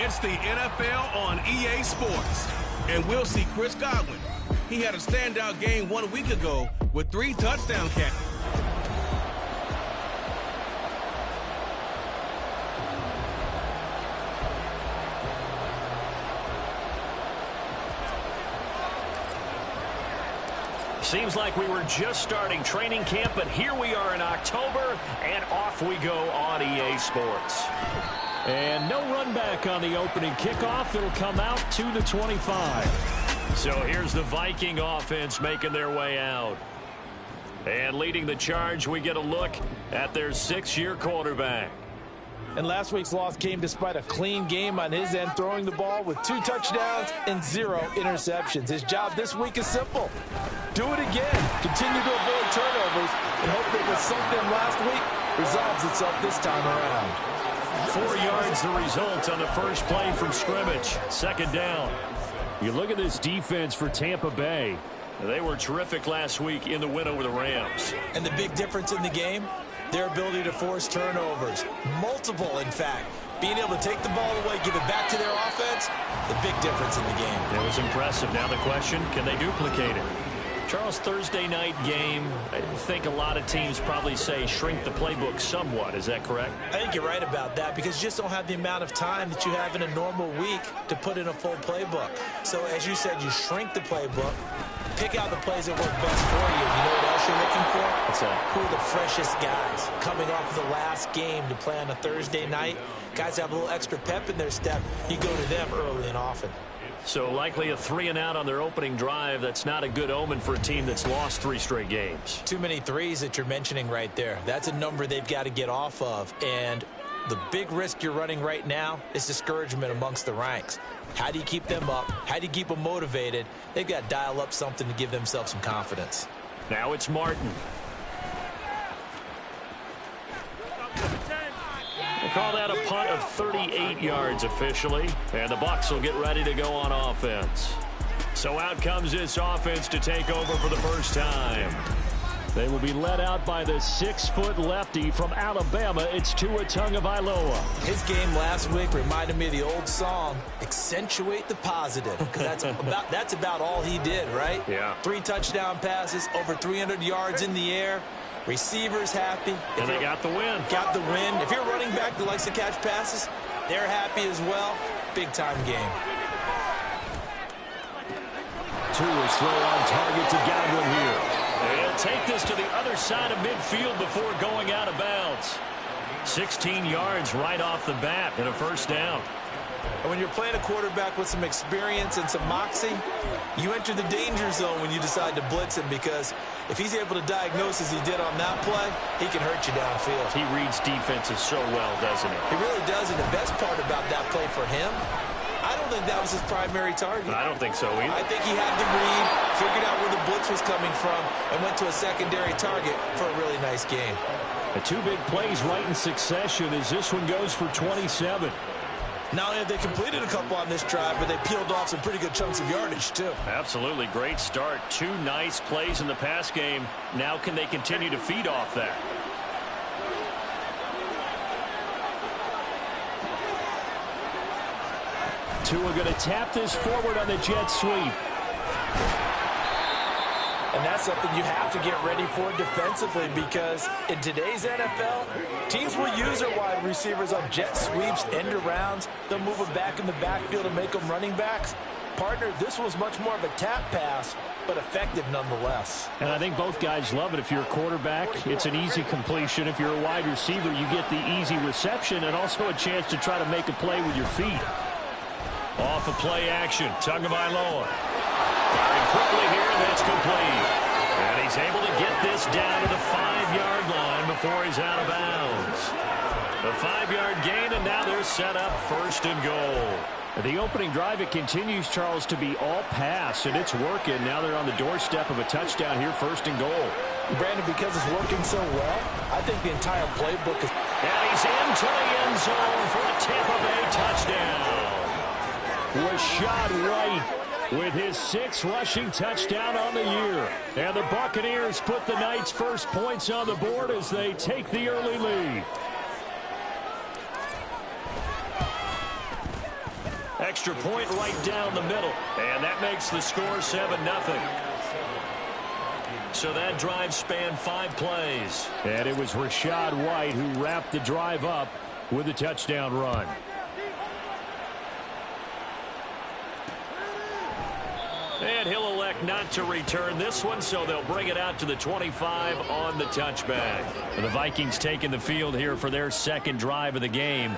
It's the NFL on EA Sports. And we'll see Chris Godwin. He had a standout game 1 week ago with 3 touchdown catches. Seems like we were just starting training camp, but here we are in October, and off we go on EA Sports. And no run back on the opening kickoff. It'll come out to the 25. So here's the Viking offense making their way out. And leading the charge, we get a look at their 6-year quarterback. And last week's loss came despite a clean game on his end, throwing the ball with 2 touchdowns and 0 interceptions. His job this week is simple. Do it again. Continue to avoid turnovers and hope that what sunk them last week resolves itself this time around. 4 yards the result on the first play from scrimmage. 2nd down. You look at this defense for Tampa Bay. They were terrific last week in the win over the Rams. And the big difference in the game, their ability to force turnovers. Multiple, in fact. Being able to take the ball away, give it back to their offense, the big difference in the game. It was impressive. Now the question, can they duplicate it? Charles, Thursday night game, I think a lot of teams probably say shrink the playbook somewhat. Is that correct? I think you're right about that because you just don't have the amount of time that you have in a normal week to put in a full playbook. So as you said, you shrink the playbook, pick out the plays that work best for you. You know what else you're looking for? What's that? Who are the freshest guys coming off of the last game to play on a Thursday night? Guys have a little extra pep in their step. You go to them early and often. So likely a 3-and-out on their opening drive. That's not a good omen for a team that's lost 3 straight games. Too many threes that you're mentioning right there. That's a number they've got to get off of. And the big risk you're running right now is discouragement amongst the ranks. How do you keep them up? How do you keep them motivated? They've got to dial up something to give themselves some confidence. Now it's Martin. We'll call that a punt of 38 yards officially, and the Bucs will get ready to go on offense. So out comes this offense to take over for the first time. They will be led out by the 6-foot lefty from Alabama. It's Tua Tagovailoa. His game last week reminded me of the old song, accentuate the positive. Because that's about all he did, right? Yeah. 3 touchdown passes, over 300 yards in the air. Receivers happy. And they got the win. Got the win. If you're running back that likes to catch passes, they're happy as well. Big-time game. Tua's throw on target to Godwin here. They'll take this to the other side of midfield before going out of bounds. 16 yards right off the bat and a first down. And when you're playing a quarterback with some experience and some moxie, you enter the danger zone when you decide to blitz him, because if he's able to diagnose as he did on that play, he can hurt you downfield. He reads defenses so well, doesn't he? He really does, and the best part about that play for him, I don't think that was his primary target. I don't think so either. I think he had the read, figured out where the blitz was coming from, and went to a secondary target for a really nice game. The 2 big plays right in succession as this one goes for 27. Not only have they completed a couple on this drive, but they peeled off some pretty good chunks of yardage, too. Absolutely. Great start. 2 nice plays in the pass game. Now can they continue to feed off that? Tua going to tap this forward on the jet sweep. And that's something you have to get ready for defensively, because in today's NFL, teams will use their wide receivers on jet sweeps, end arounds. They'll move them back in the backfield and make them running backs. Partner, this was much more of a tap pass, but effective nonetheless. And I think both guys love it. If you're a quarterback, it's an easy completion. If you're a wide receiver, you get the easy reception and also a chance to try to make a play with your feet. Off of play action, Tagovailoa. Firing quickly here, that's complete. And he's able to get this down to the 5-yard line before he's out of bounds. The 5-yard gain, and now they're set up 1st and goal. The opening drive, it continues, Charles, to be all pass, and it's working. Now they're on the doorstep of a touchdown here, 1st and goal. Brandon, because it's working so well, I think the entire playbook is... And he's into the end zone for a Tampa Bay touchdown. Rashad White with his 6th rushing touchdown on the year. And the Buccaneers put the Knights' first points on the board as they take the early lead. extra point right down the middle. And that makes the score 7-0. So that drive spanned 5 plays. And it was Rachaad White who wrapped the drive up with a touchdown run. And he'll elect not to return this one, so they'll bring it out to the 25 on the touchback. The Vikings taking the field here for their second drive of the game.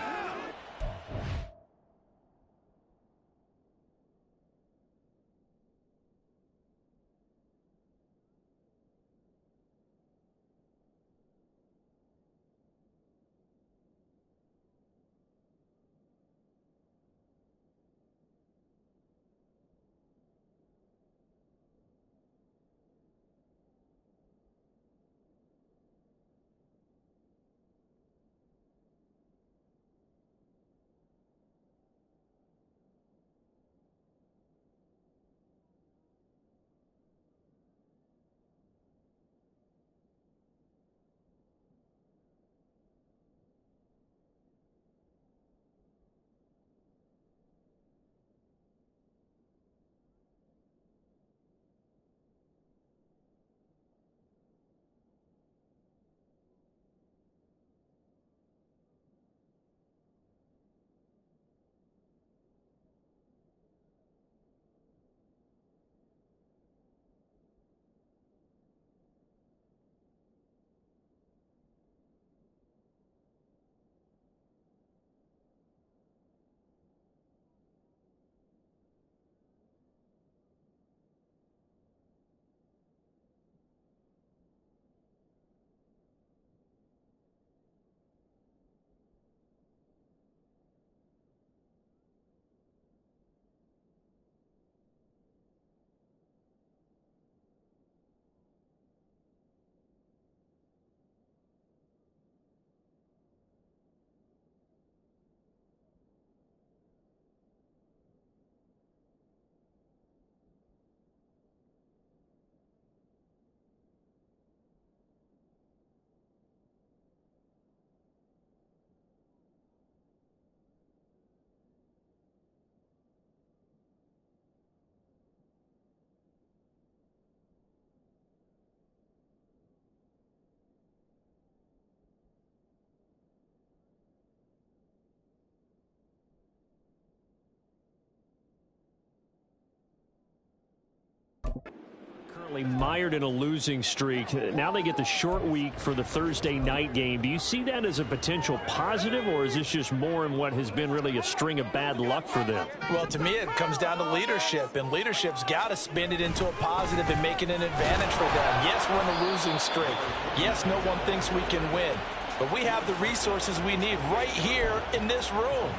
Currently mired in a losing streak. Now they get the short week for the Thursday night game. Do you see that as a potential positive, or is this just more in what has been really a string of bad luck for them? Well, to me, it comes down to leadership, and leadership's got to spin it into a positive and make it an advantage for them. Yes, we're in a losing streak. Yes, no one thinks we can win, but we have the resources we need right here in this room.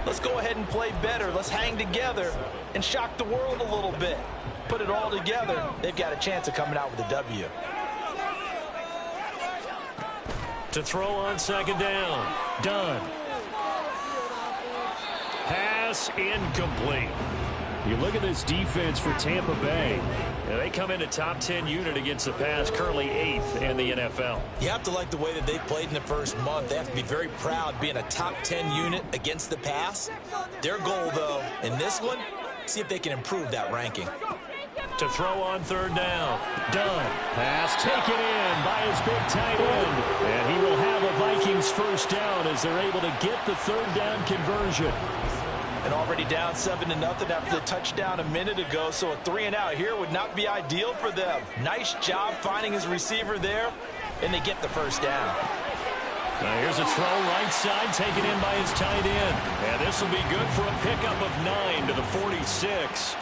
Let's go ahead and play better. Let's hang together and shock the world a little bit. Put it all together, they've got a chance of coming out with a W. To throw on second down. Done. Pass incomplete. You look at this defense for Tampa Bay. Yeah, they come in a top 10 unit against the pass, currently 8th in the NFL. You have to like the way that they've played in the first month. They have to be very proud being a top 10 unit against the pass. Their goal, though, in this one, see if they can improve that ranking. To throw on third down. Done. Pass taken in by his big tight end. And he will have a Vikings first down as they're able to get the third down conversion. And already down 7-0 after the touchdown a minute ago, so a 3-and-out here would not be ideal for them. Nice job finding his receiver there, and they get the first down. Now here's a throw right side, taken in by his tight end. And this will be good for a pickup of 9 to the 46.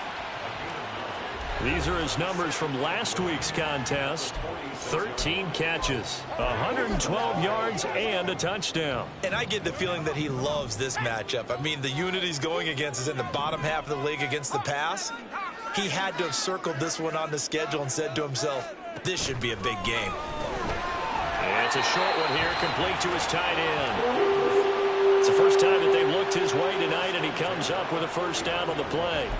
These are his numbers from last week's contest. 13 catches, 112 yards, and a touchdown. And I get the feeling that he loves this matchup. I mean, the unit he's going against is in the bottom half of the league against the pass. He had to have circled this one on the schedule and said to himself, this should be a big game. And it's a short one here, complete to his tight end. It's the first time that they've looked his way tonight, and he comes up with a first down on the play.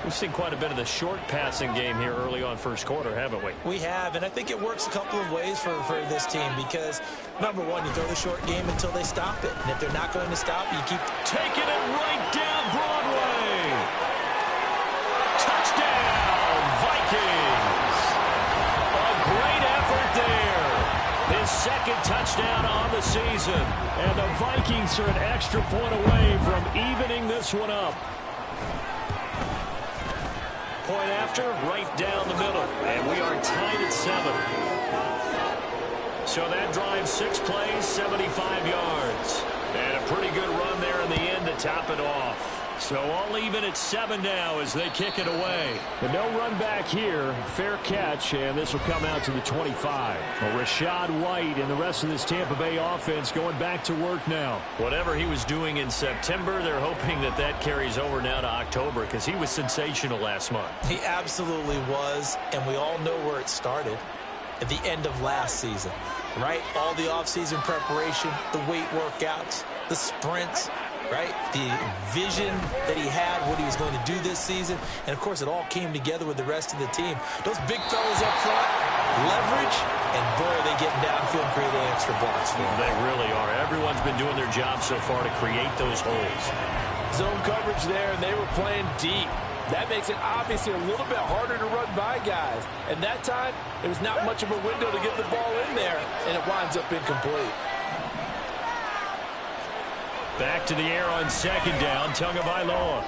We've seen quite a bit of the short passing game here early on first quarter, haven't we? We have, and I think it works a couple of ways for this team because, number one, you throw the short game until they stop it. And if they're not going to stop it, you keep taking it right down Broadway. Touchdown, Vikings. A great effort there. His second touchdown on the season. And the Vikings are an extra point away from evening this one up. Point after, right down the middle. And we are tied at 7. So that drive 6 plays, 75 yards. And a pretty good run there in the end to top it off. So all even at 7 now as they kick it away. But no run back here. Fair catch, and this will come out to the 25. Well, Rachaad White and the rest of this Tampa Bay offense going back to work now. Whatever he was doing in September, they're hoping that that carries over now to October because he was sensational last month. He absolutely was, and we all know where it started. At the end of last season, right? All the offseason preparation, the weight workouts, the sprints, right? The vision that he had, what he was going to do this season. And, of course, it all came together with the rest of the team. Those big fellas up front, leverage, and, boy, they get downfield and creating extra blocks for them. They really are. Everyone's been doing their job so far to create those holes. Zone coverage there, and they were playing deep. That makes it obviously a little bit harder to run by guys. And that time, there was not much of a window to get the ball in there, and it winds up incomplete. Back to the air on second down, Tagovailoa.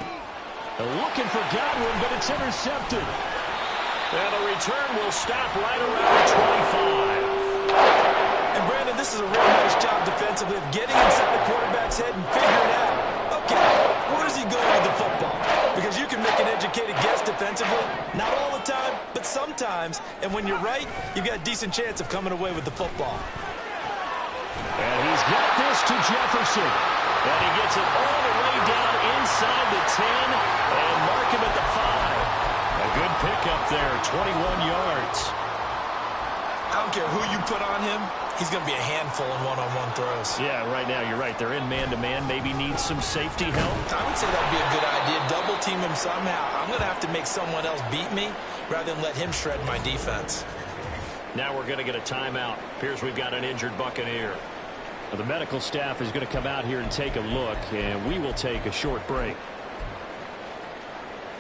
Looking for Godwin, but it's intercepted. And the return will stop right around the 25. And, Brandon, this is a real nice job defensively of getting inside the quarterback's head and figuring out, okay, where is he going with the football? Because you can make an educated guess defensively. Not all the time, but sometimes. And when you're right, you've got a decent chance of coming away with the football. And he's got this to Jefferson. And he gets it all the way down inside the 10 and mark him at the 5. A good pickup there, 21 yards. I don't care who you put on him. He's going to be a handful in one-on-one throws. Yeah, right now you're right. They're in man-to-man. Maybe needs some safety help. I would say that would be a good idea. Double team him somehow. I'm going to have to make someone else beat me rather than let him shred my defense. Now we're going to get a timeout. Appears we've got an injured Buccaneer. Well, the medical staff is going to come out here and take a look, and we will take a short break.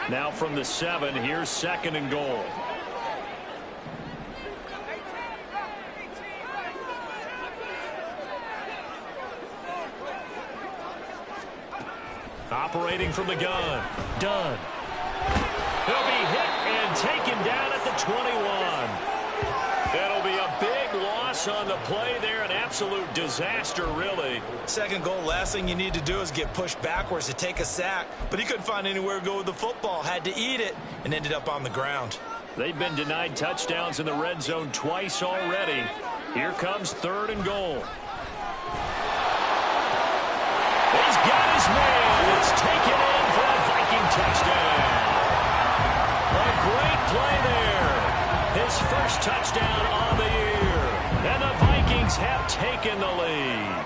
Now from the 7, here's 2nd and goal. Operating from the gun. Done. He'll be hit and taken down at the 21. That'll be a big loss on the play there. An absolute disaster, really. Second goal, last thing you need to do is get pushed backwards to take a sack. But he couldn't find anywhere to go with the football. Had to eat it and ended up on the ground. They've been denied touchdowns in the red zone twice already. Here comes 3rd and goal. He's got his man. It's taken in for a Viking touchdown. A great play there. His first touchdown on the year. And the Vikings have taken the lead.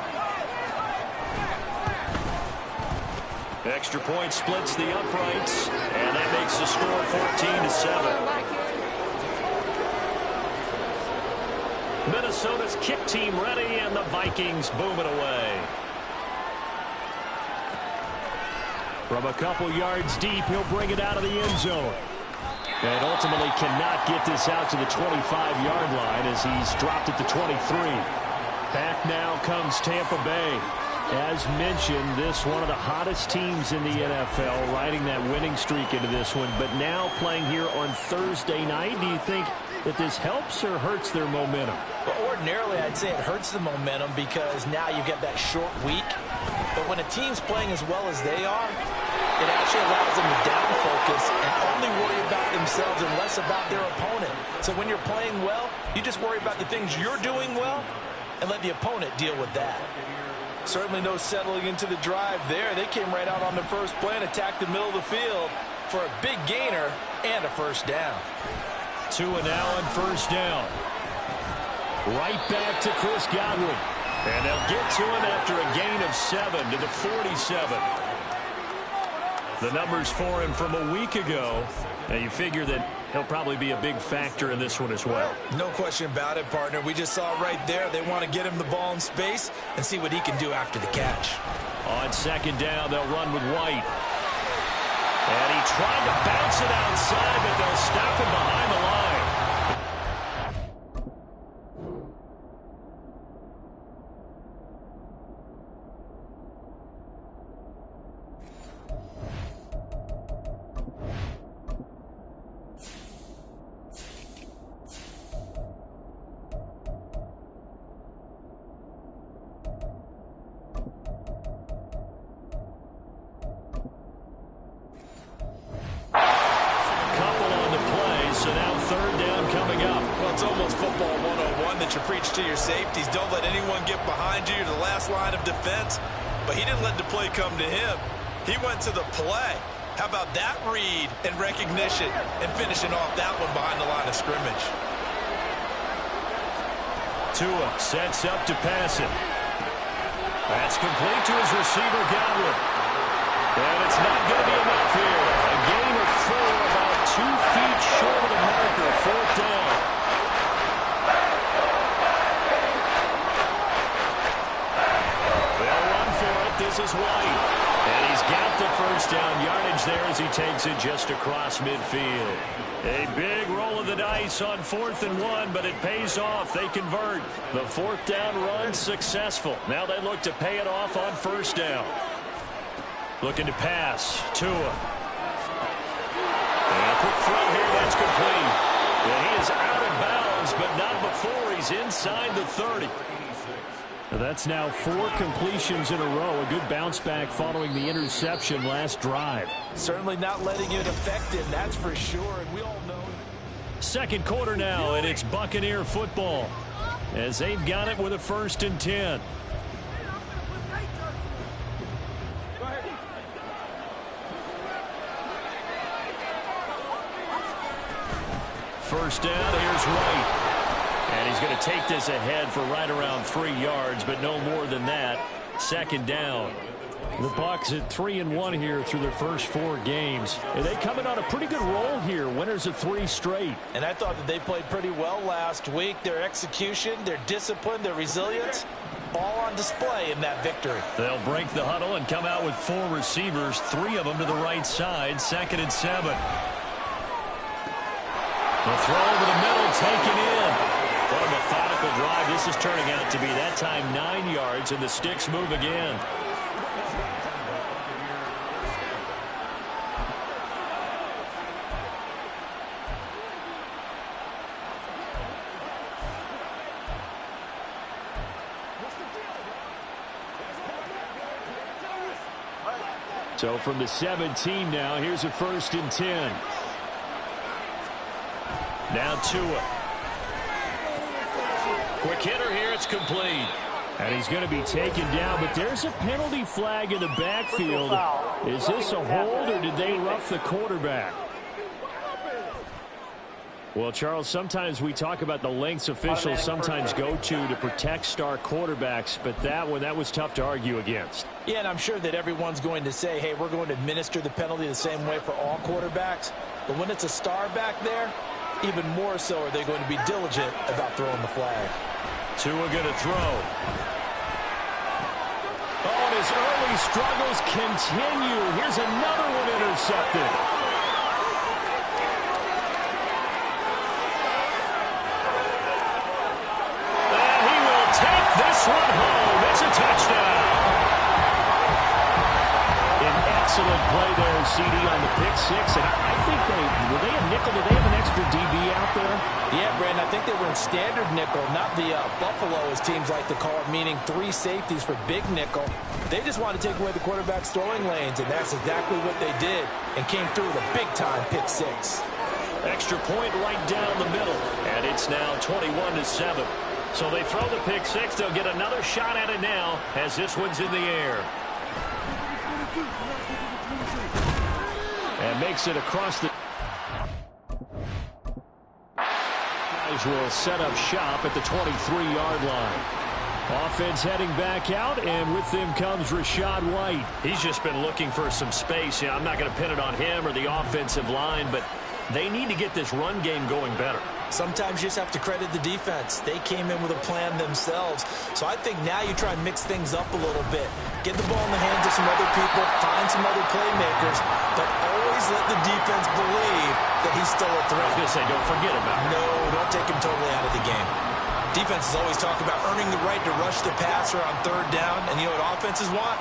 Extra point splits the uprights. And that makes the score 14-7. Minnesota's kick team ready, and the Vikings booming away. From a couple yards deep, he'll bring it out of the end zone. And ultimately cannot get this out to the 25-yard line as he's dropped it to 23. Back now comes Tampa Bay. As mentioned, this one of the hottest teams in the NFL, riding that winning streak into this one. But now playing here on Thursday night, do you think that this helps or hurts their momentum? Well, ordinarily, I'd say it hurts the momentum because now you get that short week. But when a team's playing as well as they are, it actually allows them to down focus and only worry about themselves and less about their opponent. So when you're playing well, you just worry about the things you're doing well and let the opponent deal with that. Certainly no settling into the drive there. They came right out on the first play and attacked the middle of the field for a big gainer and a first down. 2 and now on first down. Right back to Chris Godwin. And they'll get to him after a gain of 7 to the 47. The numbers for him from a week ago. And you figure that he'll probably be a big factor in this one as well. No question about it, partner. We just saw right there they want to get him the ball in space and see what he can do after the catch. On second down, they'll run with White. And he tried to bounce it outside, but they'll stop him behind the line. To your safeties. Don't let anyone get behind you. You're the last line of defense. But he didn't let the play come to him. He went to the play. How about that read and recognition and finishing off that one behind the line of scrimmage? Tua sets up to pass it. That's complete to his receiver, Godwin. And it's not going to be enough here. A gain of 4, about 2 feet short of the marker. 4th down. This is White. And he's got the first down yardage there as he takes it just across midfield. A big roll of the dice on 4th and 1, but it pays off. They convert. The 4th down run successful. Now they look to pay it off on 1st down. Looking to pass. Tua. And a quick throw here. That's complete. And he is out of bounds, but not before he's inside the 30. That's now 4 completions in a row. A good bounce back following the interception last drive. Certainly not letting it affect him, that's for sure. And we all know. Second quarter now, and it's Buccaneer football as they've got it with a 1st and 10. First down, here's White. And he's going to take this ahead for right around 3 yards, but no more than that. 2nd down. The Bucs at 3-1 here through their first 4 games. And they coming on a pretty good roll here. Winners of 3 straight. And I thought that they played pretty well last week. Their execution, their discipline, their resilience, all on display in that victory. They'll break the huddle and come out with 4 receivers, 3 of them to the right side. 2nd and 7. The throw over the middle, taken in. What a methodical drive this is turning out to be. That time 9 yards, and the sticks move again. So from the 17 now, here's a 1st and 10. Now Tua. Quick hitter here, it's complete. And he's going to be taken down, but there's a penalty flag in the backfield. Is this a hold, or did they rough the quarterback? Well, Charles, sometimes we talk about the lengths officials sometimes go to protect star quarterbacks, but that was tough to argue against. Yeah, and I'm sure that everyone's going to say, hey, we're going to administer the penalty the same way for all quarterbacks. But when it's a star back there, even more so are they going to be diligent about throwing the flag. Tua going to throw. Oh, and his early struggles continue. Here's another one intercepted. This one home. It's a touchdown. An excellent play there, CD, on the pick 6. And I think were they a nickel? Did they have an extra DB out there? Yeah, Brandon, I think they were in standard nickel, not the Buffalo, as teams like to call it, meaning 3 safeties for big nickel. They just wanted to take away the quarterback's throwing lanes, and that's exactly what they did, and came through with a big-time pick 6. Extra point right down the middle, and it's now 21-7. So they throw the pick 6. They'll get another shot at it now as this one's in the air. And makes it across the... Guys will set up shop at the 23-yard line. Offense heading back out, and with them comes Rachaad White. He's just been looking for some space. I'm not going to pin it on him or the offensive line, but they need to get this run game going better. Sometimes you just have to credit the defense. They came in with a plan themselves. So I think now you try and mix things up a little bit. Get the ball in the hands of some other people, find some other playmakers, but always let the defense believe that he's still a threat. I was going to say, don't forget about him. No, don't take him totally out of the game. Defenses always talk about earning the right to rush the passer on third down, and you know what offenses want?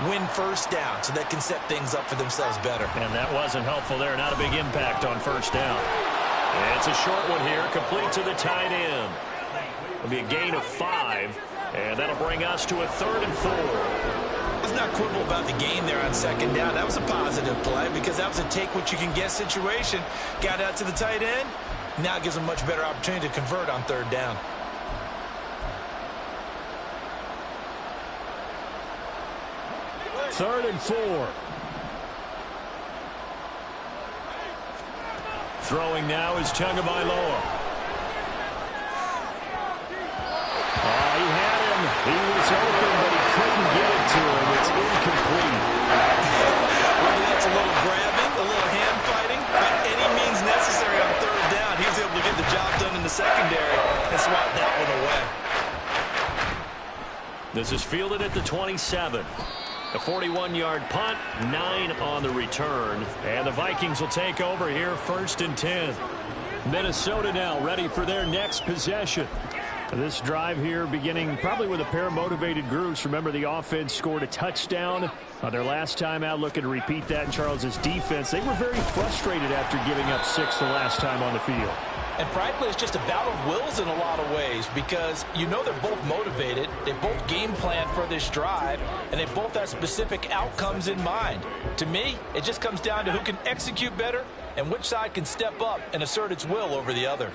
Win first down so they can set things up for themselves better. And that wasn't helpful there. Not a big impact on first down. It's a short one here, complete to the tight end. It'll be a gain of 5, and that'll bring us to a 3rd and 4. Let's not quibble about the gain there on second down. That was a positive play because that was a take-what-you-can-get situation. Got out to the tight end. Now it gives them a much better opportunity to convert on third down. Third and 4. Throwing now is Tagovailoa. Oh, he had him. He was open, but he couldn't get it to him. It's incomplete. Well, that's a little grabbing, a little hand fighting. By any means necessary on third down, he was able to get the job done in the secondary and swat that one away. This is fielded at the 27. A 41-yard punt, 9 on the return. And the Vikings will take over here, 1st and 10. Minnesota now ready for their next possession. This drive here beginning probably with a pair of motivated groups. Remember, the offense scored a touchdown on their last time out. Looking to repeat that in Charles's defense. They were very frustrated after giving up 6 the last time on the field. And frankly, it's just a battle of wills in a lot of ways because you know they're both motivated, they both game plan for this drive, and they both have specific outcomes in mind. To me, it just comes down to who can execute better and which side can step up and assert its will over the other.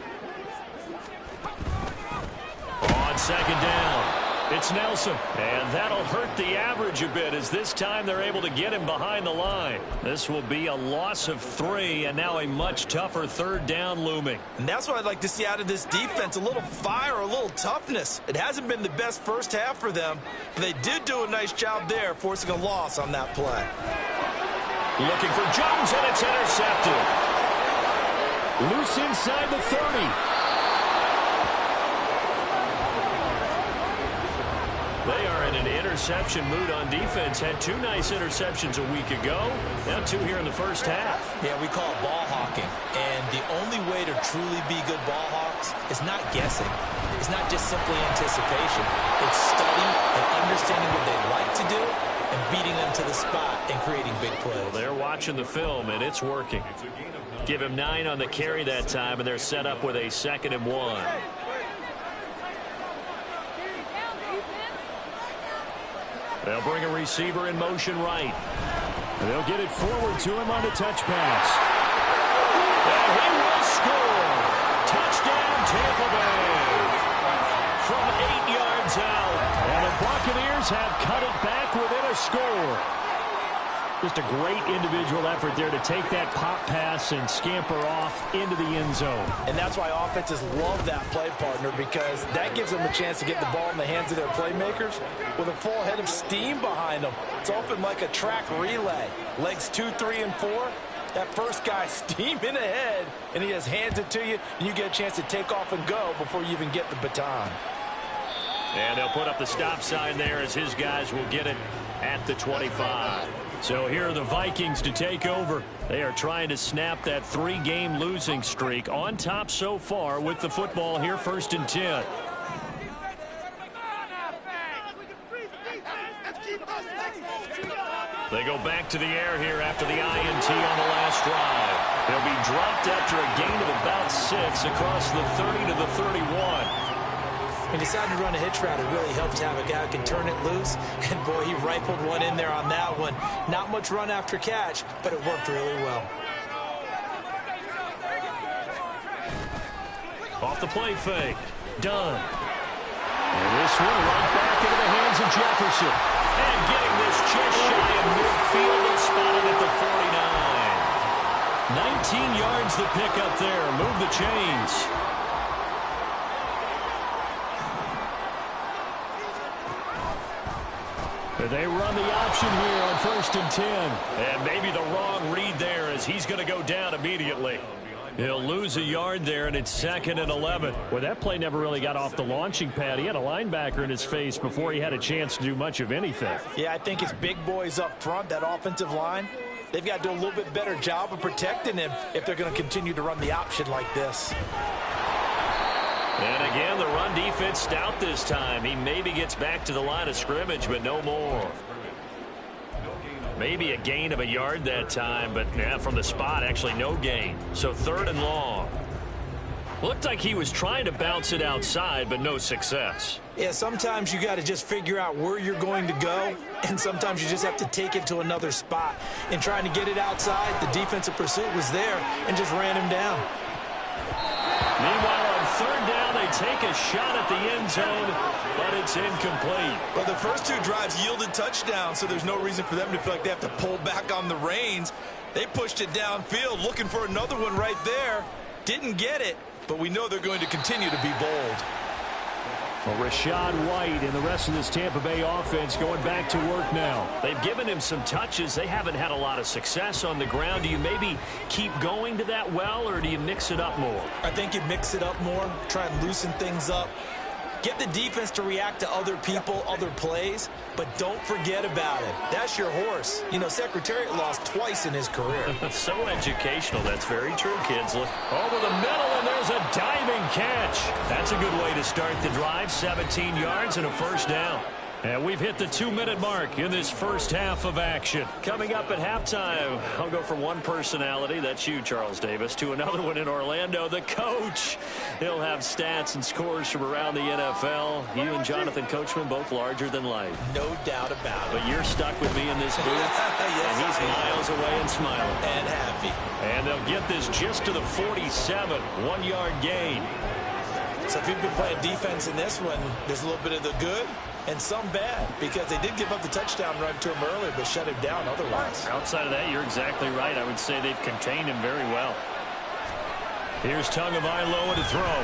On second down, it's Nelson. And that'll hurt the average a bit as this time they're able to get him behind the line. This will be a loss of 3 and now a much tougher third down looming. And that's what I'd like to see out of this defense, a little fire, a little toughness. It hasn't been the best first half for them, but they did do a nice job there forcing a loss on that play. Looking for Jones, and it's intercepted. Loose inside the 30. They are in an interception mood on defense. Had 2 nice interceptions a week ago. Now 2 here in the first half. Yeah, we call it ball hawking. And the only way to truly be good ball hawks is not guessing. It's not just simply anticipation. It's study and understanding what they like to do and beating them to the spot and creating big plays. Well, they're watching the film, and it's working. Give him 9 on the carry that time, and they're set up with a 2nd and 1. They'll bring a receiver in motion right. They'll get it forward to him on the touch pass. And he will score. Touchdown, Tampa Bay. From 8 yards out. And the Buccaneers have cut it back within a score. Just a great individual effort there to take that pop pass and scamper off into the end zone. And that's why offenses love that play partner, because that gives them a chance to get the ball in the hands of their playmakers with a full head of steam behind them. It's open like a track relay. Legs 2, 3, and 4. That first guy steaming ahead, and he just hands it to you, and you get a chance to take off and go before you even get the baton. And they'll put up the stop sign there as his guys will get it at the 25. So here are the Vikings to take over. They are trying to snap that 3-game losing streak. On top so far with the football here, 1st and 10. They go back to the air here after the INT on the last drive. They'll be dropped after a gain of about 6 across the 30 to the 31. He decided to run a hitch route. It really helped to have a guy who can turn it loose. And, boy, he rifled one in there on that one. Not much run after catch, but it worked really well. Off the play fake. Done. And this one right back into the hands of Jefferson. And getting this just shy of midfield and spotted at the 49. 19 yards the pickup there. Move the chains. They run the option here on 1st and 10. And maybe the wrong read there as he's going to go down immediately. He'll lose a yard there, and it's 2nd and 11. Well, that play never really got off the launching pad. He had a linebacker in his face before he had a chance to do much of anything. Yeah, I think it's big boys up front, that offensive line. They've got to do a little bit better job of protecting him if they're going to continue to run the option like this. And again, the run defense stout this time. He maybe gets back to the line of scrimmage, but no more. Maybe a gain of a yard that time, but yeah, from the spot, actually no gain. So 3rd and long. Looked like he was trying to bounce it outside, but no success. Yeah, sometimes you got to just figure out where you're going to go, and sometimes you just have to take it to another spot. In trying to get it outside, the defensive pursuit was there and just ran him down. Meanwhile, on 3rd down, they take a shot at the end zone, but it's incomplete. Well, the first 2 drives yielded touchdowns, so there's no reason for them to feel like they have to pull back on the reins. They pushed it downfield, looking for another one right there. Didn't get it, but we know they're going to continue to be bold. Well, Rachaad White and the rest of this Tampa Bay offense going back to work now. They've given him some touches. They haven't had a lot of success on the ground. Do you maybe keep going to that well, or do you mix it up more? I think you mix it up more, try and loosen things up. Get the defense to react to other people, other plays, but don't forget about it. That's your horse. You know, Secretariat lost twice in his career. So educational. That's very true, kids. Look over the middle, and there's a diving catch. That's a good way to start the drive. 17 yards and a 1st down. And we've hit the 2-minute mark in this first half of action. Coming up at halftime, I'll go from one personality, that's you, Charles Davis, to another one in Orlando, the coach. He'll have stats and scores from around the NFL. You and Jonathan Coachman, both larger than life. No doubt about it. But you're stuck with me in this booth, yes, and he's miles away and smiling. And happy. And they'll get this just to the 47, 1-yard gain. So if you've been playing defense in this one, there's a little bit of the good and some bad, because they did give up the touchdown run to him earlier, but shut him down otherwise. Outside of that, you're exactly right. I would say they've contained him very well. Here's Tagovailoa to throw.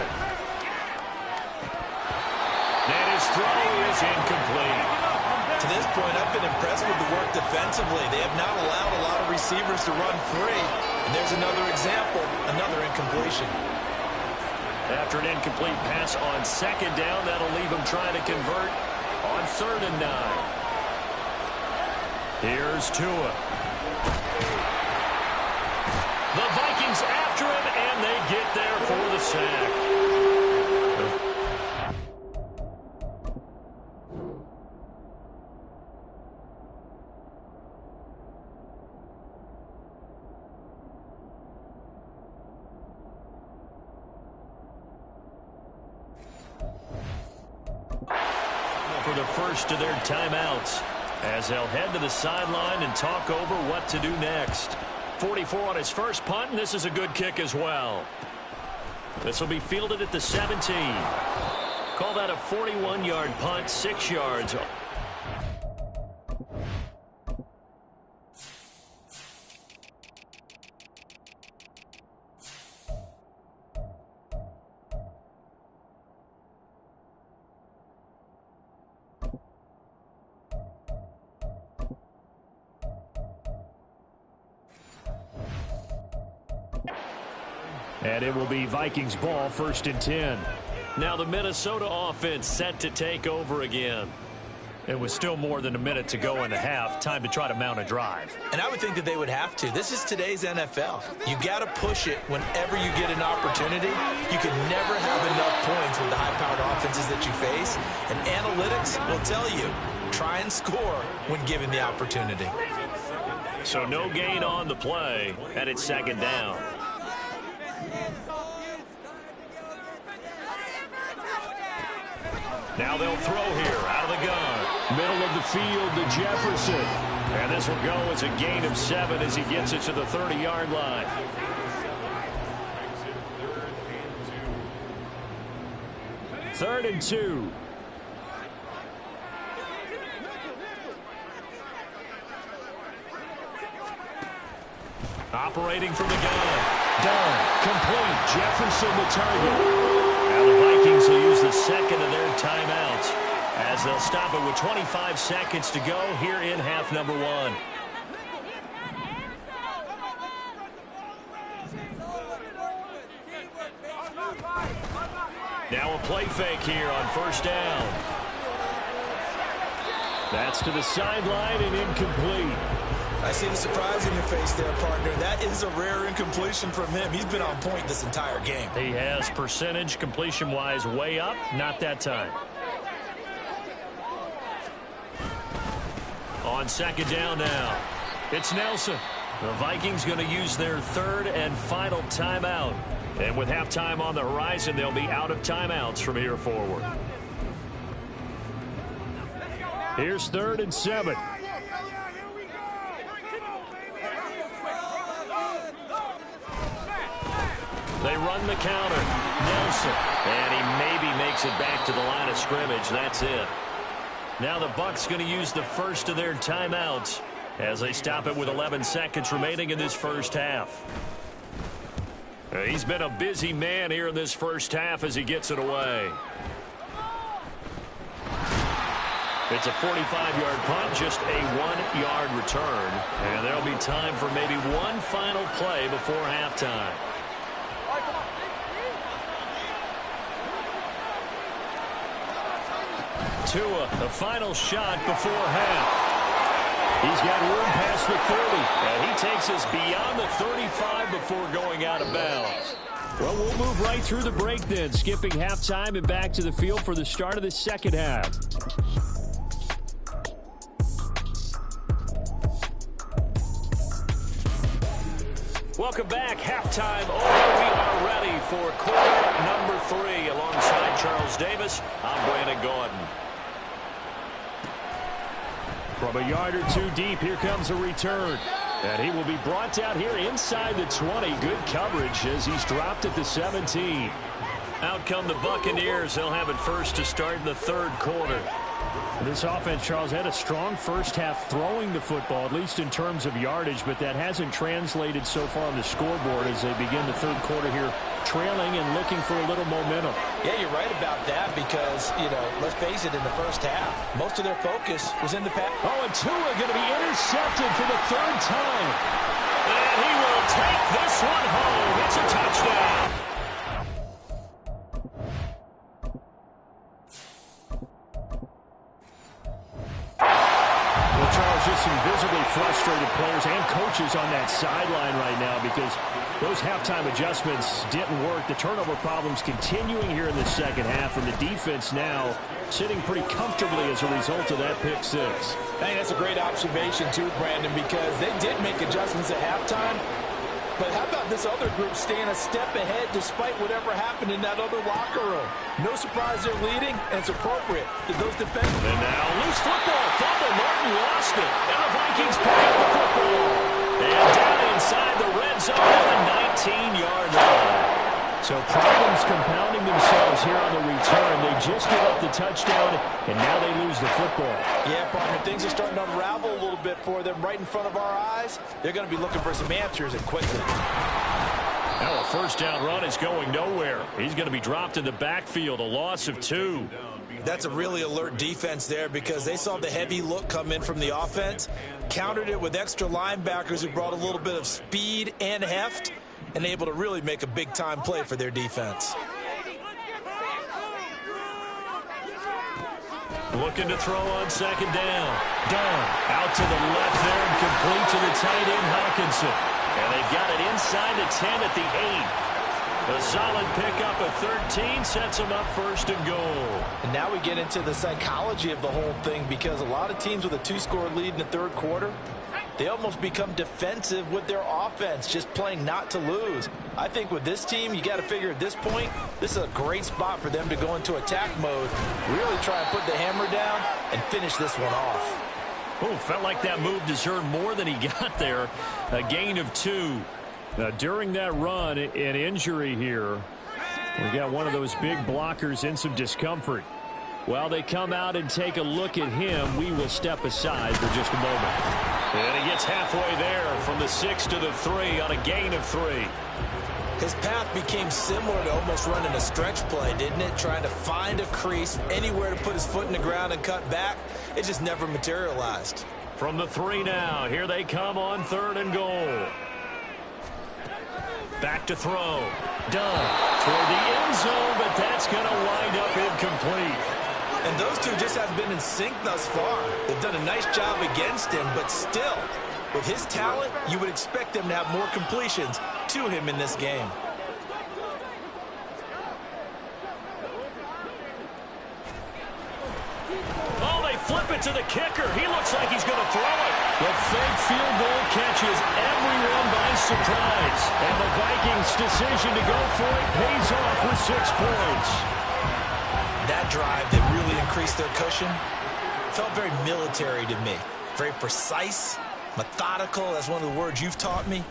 And his throw is incomplete. To this point, I've been impressed with the work defensively. They have not allowed a lot of receivers to run free. And there's another example, another incompletion. After an incomplete pass on 2nd down, that'll leave him trying to convert on 3rd and 9. Here's Tua. The Vikings after him, and they get there for the sack. For the first of their timeouts, as they'll head to the sideline and talk over what to do next. 44 on his first punt, and this is a good kick as well. This will be fielded at the 17. Call that a 41-yard punt, 6 yards. And it will be Vikings ball, 1st and 10. Now the Minnesota offense set to take over again. It was still more than a minute to go in the half. Time to try to mount a drive. And I would think that they would have to. This is today's NFL. You got to push it whenever you get an opportunity. You can never have enough points with the high-powered offenses that you face. And analytics will tell you, try and score when given the opportunity. So no gain on the play, and it's 2nd down. Now they'll throw here out of the gun. Middle of the field to Jefferson. And this will go as a gain of 7 as he gets it to the 30-yard line. Third and 2. Operating from the gun. Done. Complete. Jefferson the target. Now the Vikings will use the 2nd of their timeouts as they'll stop it with 25 seconds to go here in half number 1. Now a play fake here on first down. That's to the sideline and incomplete. I see the surprise in your face there, partner. That is a rare incompletion from him. He's been on point this entire game. He has percentage completion-wise way up. Not that time. On second down now, it's Nelson. The Vikings going to use their third and final timeout. And with halftime on the horizon, they'll be out of timeouts from here forward. Here's 3rd and 7. They run the counter. Nelson. And he maybe makes it back to the line of scrimmage. That's it. Now the Bucs going to use the first of their timeouts as they stop it with 11 seconds remaining in this first half. He's been a busy man here in this first half as he gets it away. It's a 45-yard punt, just a 1-yard return. And there'll be time for maybe one final play before halftime. Tua, the final shot before half. He's got room past the 30, and he takes us beyond the 35 before going out of bounds. Well, we'll move right through the break then, skipping halftime and back to the field for the start of the second half. Welcome back. Halftime over. We are ready for quarter number 3. Alongside Charles Davis, I'm Brandon Gordon. From a yard or two deep, here comes a return. And he will be brought down here inside the 20. Good coverage as he's dropped at the 17. Out come the Buccaneers. They'll have it first to start in the third quarter. This offense, Charles, had a strong first half throwing the football, at least in terms of yardage, but that hasn't translated so far on the scoreboard as they begin the third quarter here, trailing and looking for a little momentum. Yeah, you're right about that because, let's face it, in the first half, most of their focus was in the pass. Oh, and Tua going to be intercepted for the 3rd time. And he will take this one home. It's a touchdown. Charles, just some visibly frustrated players and coaches on that sideline right now because those halftime adjustments didn't work. The turnover problems continuing here in the second half, and the defense now sitting pretty comfortably as a result of that pick 6. I think that's a great observation, too, Brandon, because they did make adjustments at halftime. But how about this other group staying a step ahead despite whatever happened in that other locker room? No surprise they're leading, and it's appropriate that those defenders. And now loose football. Fumble. Martin lost it. And the Vikings pick up the football. And down inside the red zone at the 19-yard line. So problems compounding themselves here on the return. They just give up the touchdown, and now they lose the football. Yeah, partner, things are starting to unravel a little bit for them right in front of our eyes. They're going to be looking for some answers, and quickly. Now a first down run is going nowhere. He's going to be dropped in the backfield, a loss of 2. That's a really alert defense there because they saw the heavy look come in from the offense, countered it with extra linebackers who brought a little bit of speed and heft, and able to really make a big-time play for their defense. Looking to throw on second down. Down. Out to the left there and complete to the tight end, Hawkinson. And they've got it inside the 10 at the 8. A solid pickup of 13 sets them up first and goal. And now we get into the psychology of the whole thing because a lot of teams with a 2-score lead in the third quarter, they almost become defensive with their offense, just playing not to lose. I think with this team, you got to figure at this point, this is a great spot for them to go into attack mode, really try and put the hammer down and finish this one off. Oh, felt like that move deserved more than he got there. A gain of 2. Now, during that run, an injury here. We got one of those big blockers in some discomfort. While they come out and take a look at him, we will step aside for just a moment. And he gets halfway there from the 6 to the 3 on a gain of 3. His path became similar to almost running a stretch play, didn't it? Trying to find a crease, anywhere to put his foot in the ground and cut back. It just never materialized. From the 3 now, here they come on 3rd and goal. Back to throw. Done. Toward the end zone, but that's going to wind up incomplete. And those two just have been in sync thus far. They've done a nice job against him, but still, with his talent, you would expect them to have more completions to him in this game. Oh, they flip it to the kicker. He looks like he's going to throw it. The fake field goal catches everyone by surprise. And the Vikings' decision to go for it pays off with 6 points. That drive that really increased their cushion felt very military to me. Very precise, methodical. That's one of the words you've taught me.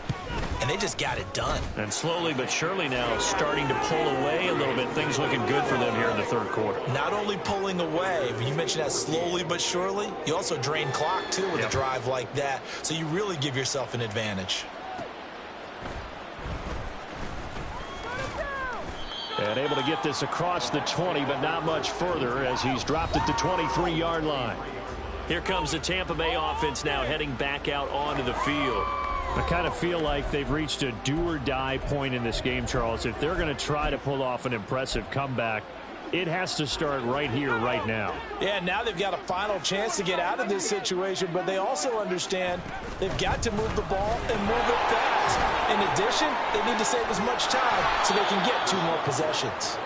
And they just got it done. And slowly but surely now starting to pull away a little bit. Things looking good for them here in the third quarter. Not only pulling away, but you mentioned that slowly but surely. You also drain clock, too, with a drive like that. So you really give yourself an advantage. And able to get this across the 20, but not much further as he's dropped at the 23-yard line. Here comes the Tampa Bay offense now heading back out onto the field. I kind of feel like they've reached a do-or-die point in this game, Charles. If they're going to try to pull off an impressive comeback, it has to start right here, right now. Yeah, now they've got a final chance to get out of this situation, but they also understand they've got to move the ball and move it fast. In addition, they need to save as much time so they can get 2 more possessions.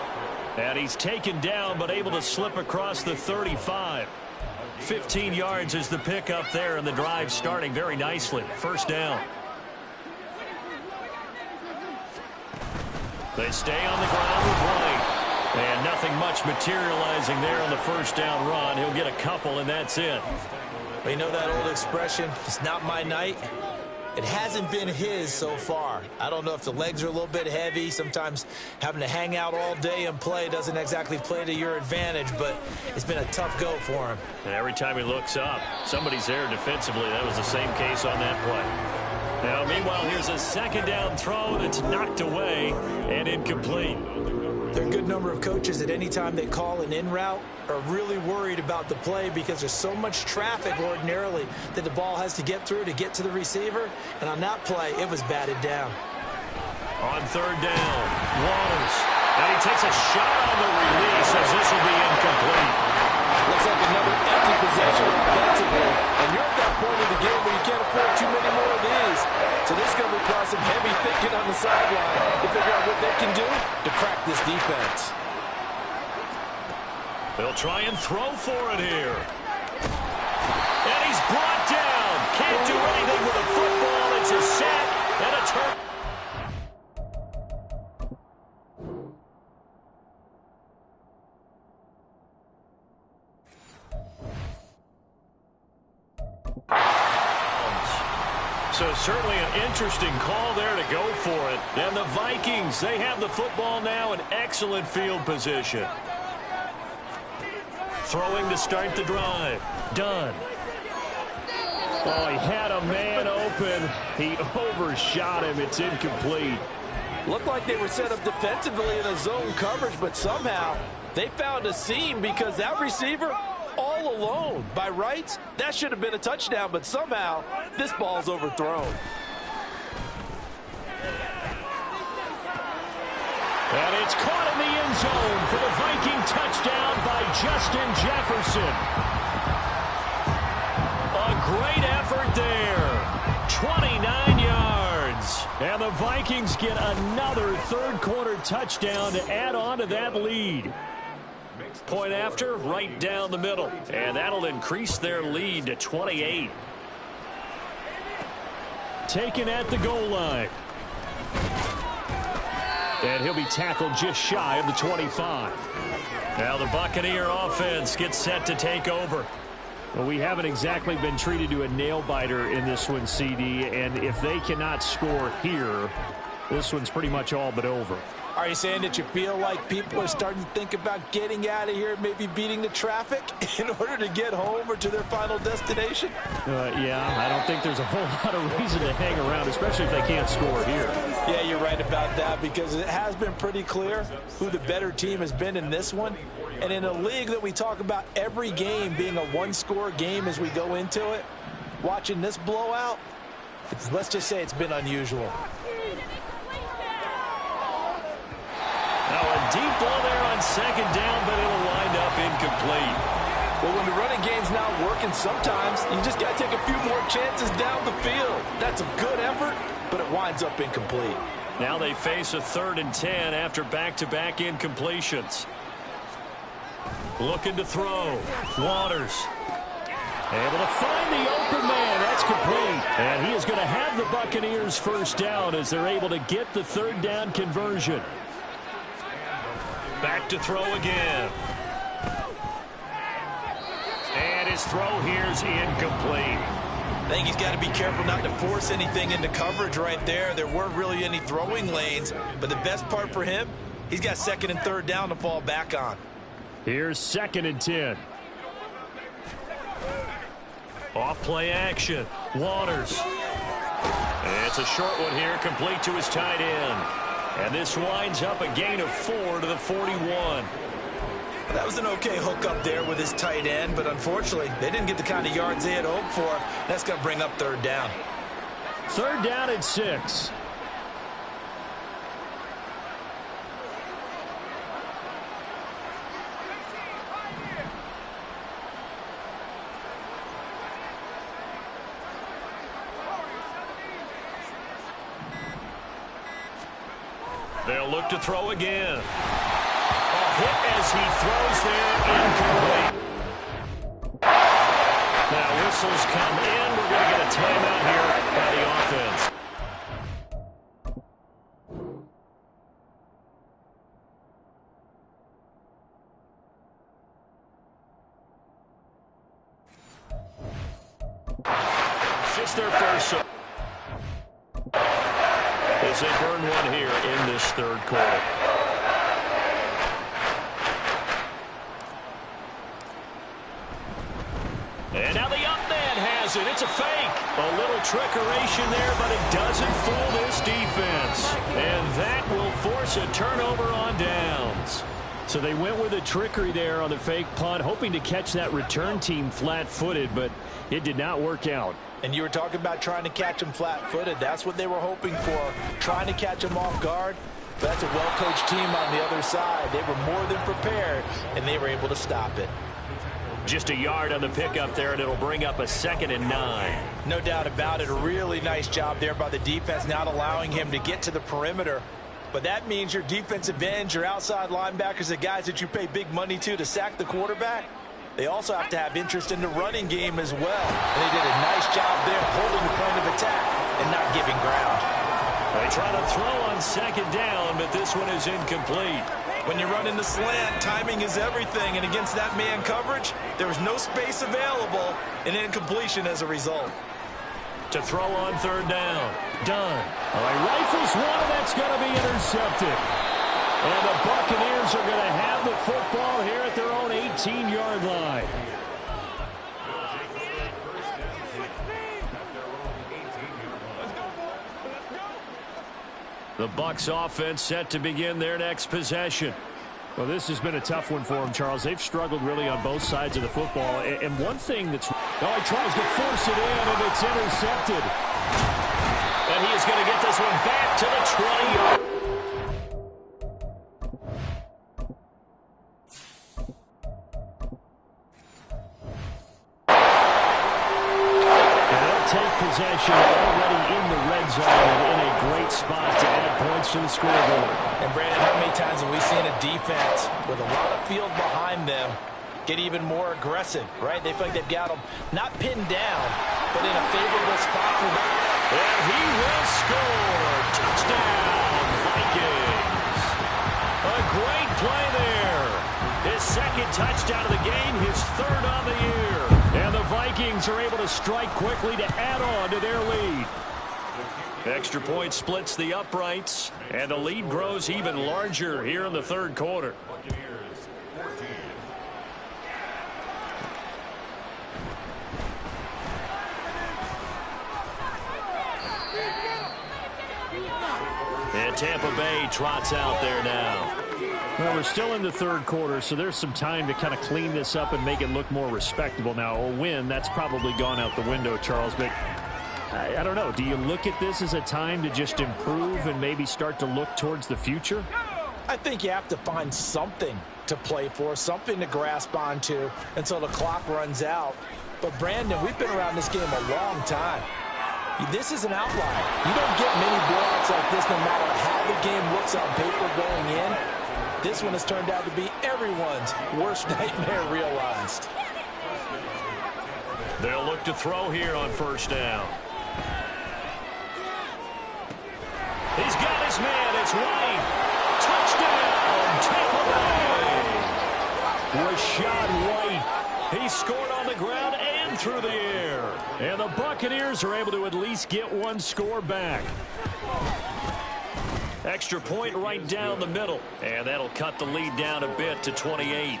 And he's taken down, but able to slip across the 35. 15 yards is the pickup there, and the drive starting very nicely. First down. They stay on the ground with White. And nothing much materializing there on the first down run. He'll get a couple, and that's it. You know that old expression, it's not my night? It hasn't been his so far. I don't know if the legs are a little bit heavy. Sometimes having to hang out all day and play doesn't exactly play to your advantage, but it's been a tough go for him. And every time he looks up, somebody's there defensively. That was the same case on that play. Now, meanwhile, here's a second down throw that's knocked away and incomplete. There are a good number of coaches that any time they call an in route are really worried about the play because there's so much traffic ordinarily that the ball has to get through to get to the receiver. And on that play, it was batted down. On third down, Waters. And he takes a shot on the release as this will be incomplete. Looks like another empty possession offensively. And you're at that point of the game where you can't afford too many more of these. So this is going to require some heavy thinking on the sideline to figure out what they can do to crack this defense. They'll try and throw for it here. And he's brought down. Can't do anything with a football. It's a sack and a turn. So certainly an interesting call there to go for it. And the Vikings, they have the football now in excellent field position. Throwing to start the drive. Done. Oh, he had a man open. He overshot him. It's incomplete. Looked like they were set up defensively in a zone coverage, but somehow they found a seam because that receiver all alone. By rights, that should have been a touchdown, but somehow this ball's overthrown. And it's caught in the end zone for the Viking touchdown by Justin Jefferson. A great effort there. 29 yards. And the Vikings get another third-quarter touchdown to add on to that lead. Point after, right down the middle. And that'll increase their lead to 28. Taken at the goal line. And he'll be tackled just shy of the 25. Now the Buccaneer offense gets set to take over. Well, we haven't exactly been treated to a nail-biter in this one, CD. And if they cannot score here, this one's pretty much all but over. Are you saying that you feel like people are starting to think about getting out of here, maybe beating the traffic in order to get home or to their final destination? Yeah, I don't think there's a whole lot of reason to hang around, especially if they can't score here. Yeah, you're right about that because it has been pretty clear who the better team has been in this one. And in a league that we talk about every game being a one-score game as we go into it, watching this blowout, let's just say it's been unusual. deep ball there on second down, but it'll wind up incomplete. Well, when the running game's not working, sometimes you just got to take a few more chances down the field. That's a good effort, but it winds up incomplete. Now they face a 3rd and 10 after back-to-back incompletions. Looking to throw. Waters. Able to find the open man. That's complete. And he is going to have the Buccaneers first down as they're able to get the 3rd down conversion. Back to throw again. And his throw here's incomplete. I think he's got to be careful not to force anything into coverage right there. There weren't really any throwing lanes, but the best part for him, he's got 2nd and 3rd down to fall back on. Here's 2nd and 10. Off play action. Waters. And it's a short one here, complete to his tight end. And this winds up a gain of 4 to the 41. That was an okay hook up there with his tight end, but unfortunately, they didn't get the kind of yards they had hoped for. That's going to bring up 3rd down. 3rd down and 6. They'll look to throw again. A hit as he throws there, incomplete. Now whistles come in. We're going to get a timeout here by the offense. Just their first. As they burn one here in this 3rd quarter. And now the up man has it. It's a fake. A little trickeration there, but it doesn't fool this defense. And that will force a turnover on downs. So they went with a trickery there on the fake punt, hoping to catch that return team flat-footed, but it did not work out. And you were talking about trying to catch him flat-footed. That's what they were hoping for, trying to catch him off guard. But that's a well-coached team on the other side. They were more than prepared, and they were able to stop it. Just a yard on the pickup there, and it'll bring up a 2nd and 9. No doubt about it. A really nice job there by the defense, not allowing him to get to the perimeter. But that means your defensive ends, your outside linebackers, the guys that you pay big money to sack the quarterback, they also have to have interest in the running game as well. And they did a nice job there holding the point of attack and not giving ground. They try to throw on 2nd down, but this one is incomplete. When you run in the slant, timing is everything. And against that man coverage, there was no space available, and incompletion as a result. To throw on 3rd down. Done. All right, rifles one, and that's going to be intercepted. And the Buccaneers are going to have the football here at their own 18-yard line. The Bucs offense set to begin their next possession. Well, this has been a tough one for them, Charles. They've struggled really on both sides of the football. And one thing that's... Oh, he tries to force it in, and it's intercepted. And he is going to get this one back to the 20-yard. Take possession already in the red zone and in a great spot to add points to the scoreboard. And Brandon, how many times have we seen a defense with a lot of field behind them get even more aggressive, right? They feel like they've got them not pinned down, but in a favorable spot for them. And he will score. Touchdown, Vikings. A great play there. His 2nd touchdown of the game, his 3rd on the year. And the Vikings are able to strike quickly to add on to their lead. Extra point splits the uprights, and the lead grows even larger here in the 3rd quarter. And Tampa Bay trots out there now. Well, we're still in the 3rd quarter, so there's some time to kind of clean this up and make it look more respectable. Now, a win, that's probably gone out the window, Charles, but I don't know. Do you look at this as a time to just improve and maybe start to look towards the future? I think you have to find something to play for, something to grasp onto until the clock runs out. But, Brandon, we've been around this game a long time. This is an outlier. You don't get many blowouts like this no matter how the game looks on paper going in. This one has turned out to be everyone's worst nightmare realized. They'll look to throw here on first down. He's got his man. It's White. Touchdown, Tampa Bay. Rashad White. He scored on the ground and through the air. And the Buccaneers are able to at least get one score back. Extra point right down the middle. And that'll cut the lead down a bit to 28.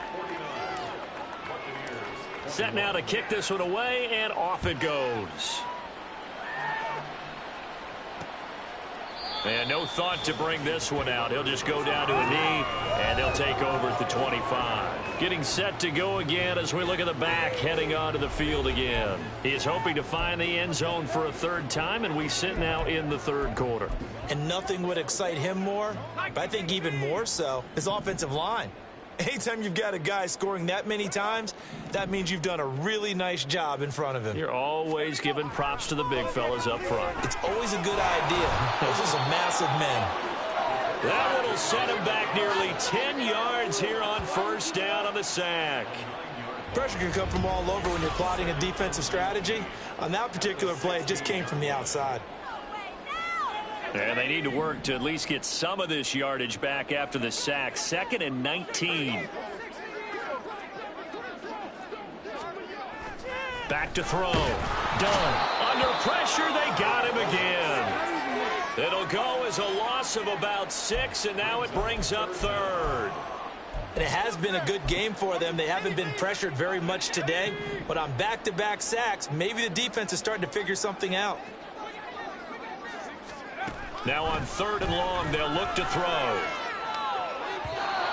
Set now to kick this one away, and off it goes. And no thought to bring this one out. He'll just go down to a knee, and they'll take over at the 25. Getting set to go again as we look at the back, heading onto the field again. He is hoping to find the end zone for a third time, and we sit now in the third quarter. And nothing would excite him more, but I think even more so, his offensive line. Anytime you've got a guy scoring that many times, that means you've done a really nice job in front of him. You're always giving props to the big fellas up front. It's always a good idea. Those are some massive men. That one will set him back nearly 10 yards here on first down on the sack. Pressure can come from all over when you're plotting a defensive strategy. On that particular play, it just came from the outside. And they need to work to at least get some of this yardage back after the sack. 2nd and 19. Back to throw. Done. Under pressure, they got him again. It'll go as a loss of about 6, and now it brings up 3rd. And it has been a good game for them. They haven't been pressured very much today, but on back-to-back sacks, maybe the defense is starting to figure something out. Now on 3rd and long, they'll look to throw.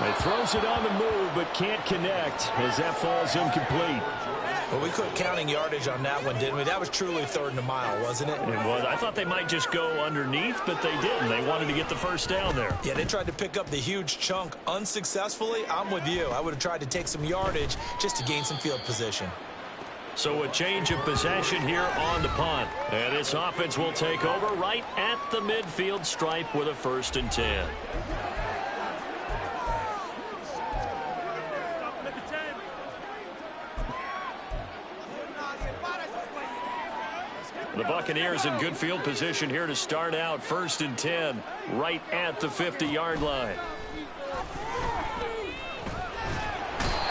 He throws it on the move, but can't connect as that falls incomplete. Well, we quit counting yardage on that one, didn't we? That was truly 3rd and a mile, wasn't it? It was. I thought they might just go underneath, but they didn't. They wanted to get the first down there. Yeah, they tried to pick up the huge chunk unsuccessfully. I'm with you. I would have tried to take some yardage just to gain some field position. So a change of possession here on the punt. And this offense will take over right at the midfield stripe with a 1st and 10. The Buccaneers in good field position here to start out 1st and 10 right at the 50-yard line.